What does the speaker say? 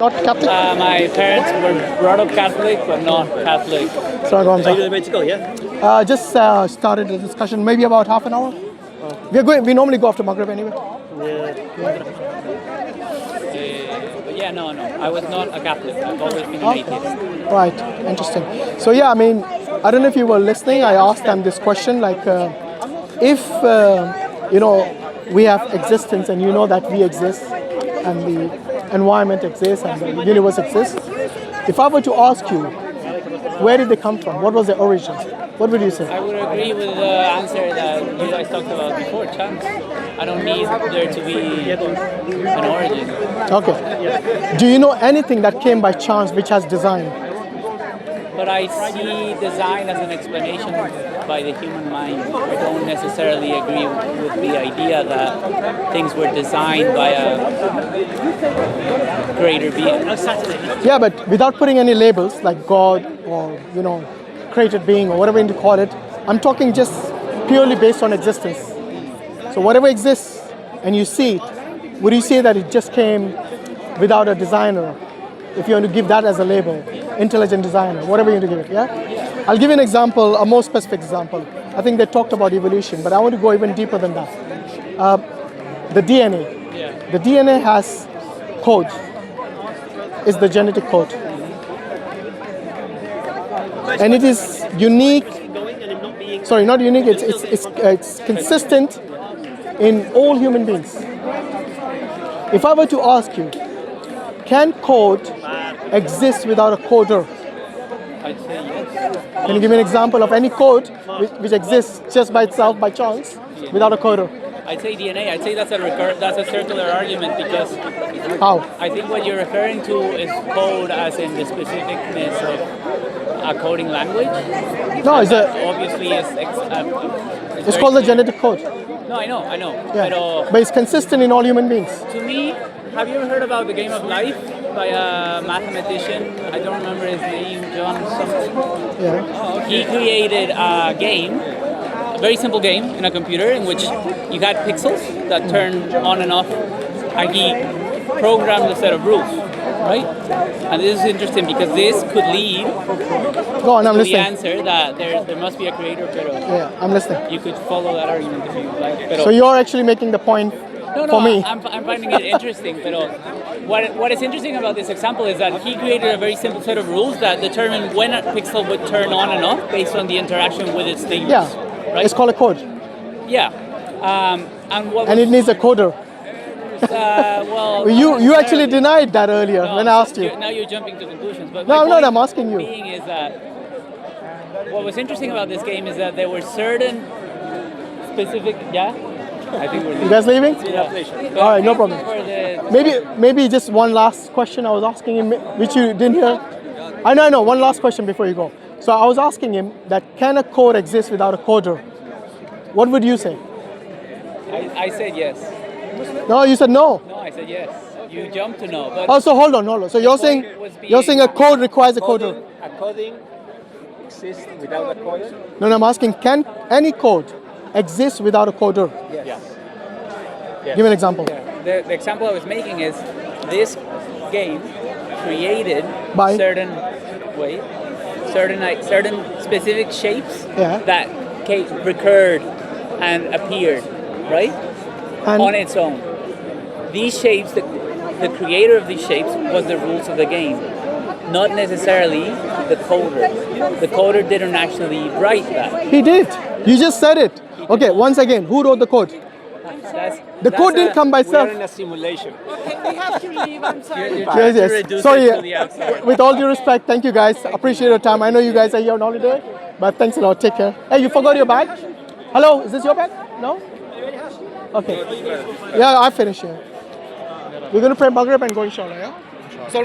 not Catholic? My parents were brought up Catholic, but not Catholic. Sorry, go on, Are you sir. ready to go, yeah? Just started the discussion, maybe about half an hour. We normally go after Maghrib anyway. But yeah, no. I was not a Catholic. I've always been an atheist. Right, interesting. So yeah, I mean, I don't know if you were listening. I asked them this question, like, if we have existence, and you know that we exist, and the environment exists, and the universe exists. If I were to ask you, where did they come from? What was their origin? What would you say? I would agree with the answer that you guys talked about before, chance. I don't need there to be an origin. Okay. Do you know anything that came by chance which has design? But I see design as an explanation by the human mind. I don't necessarily agree with the idea that things were designed by a greater being. Yeah, but without putting any labels like God or, created being or whatever you call it, I'm talking just purely based on existence. So whatever exists and you see it, would you say that it just came without a designer? If you want to give that as a label, intelligent designer, whatever you want to give it, yeah? I'll give you an example, a more specific example. I think they talked about evolution, but I want to go even deeper than that. The DNA. Yeah. The DNA has code. It's the genetic code. And it is unique. Sorry, not unique. It's consistent in all human beings. If I were to ask you, can code exist without a coder? I'd say yes. Can you give me an example of any code which exists just by itself, by chance, without a coder? I'd say DNA. I'd say that's a circular argument because How? I think what you're referring to is code as in the specificness of a coding language. No, Obviously it's called the genetic code. No, I know. Yeah. But it's consistent in all human beings. To me, have you ever heard about The Game of Life by a mathematician? I don't remember his name, John something. Yeah. He created a game, a very simple game in a computer in which you had pixels that turned on and off, and he programmed a set of rules, right? And this is interesting because this could lead Go on, I'm to the listening. answer that there must be a creator, but Yeah, I'm listening. you could follow that argument if you like. So you're actually making the point for me. I'm finding it interesting. But what is interesting about this example is that he created a very simple set of rules that determine when a pixel would turn on and off based on the interaction with its neighbors. Yeah, right? it's called a code. Yeah, And it needs a coder. well, You actually denied that earlier when I asked you. Now you're jumping to conclusions. But No, my I'm not. point I'm asking you. being is that what was interesting about this game is that there were certain specific. Yeah, I think we're. You guys leaving? Yeah. All right, no problem. For the, Maybe just one last question I was asking him, which you didn't hear. I know. One last question before you go. So I was asking him that can a code exist without a coder? What would you say? I said yes. No, you said no. No, I said yes. You jumped to no. But Oh, so hold on. So you're saying a code requires a coder? A coding exists without a coder? No, I'm asking, can any code exist without a coder? Yes. Give me an example. the example I was making is this game created By? certain specific shapes Yeah. that recurred and appeared, right? And On its own. These shapes, the creator of these shapes was the rules of the game, not necessarily the coder. The coder didn't actually write that. he did. You just said it. Okay, once again, who wrote the code? The code didn't come by We are itself. in a simulation. We have to leave, I'm sorry. Yes. Sorry, with all due respect, thank you guys. Appreciate your time. I know you guys are here on holiday, but thanks a lot. Take care. Hey, you forgot your bag? Hello, is this your bag? No? Okay. Yeah, I finished here. We're going to pray Maghrib and go inshallah, yeah?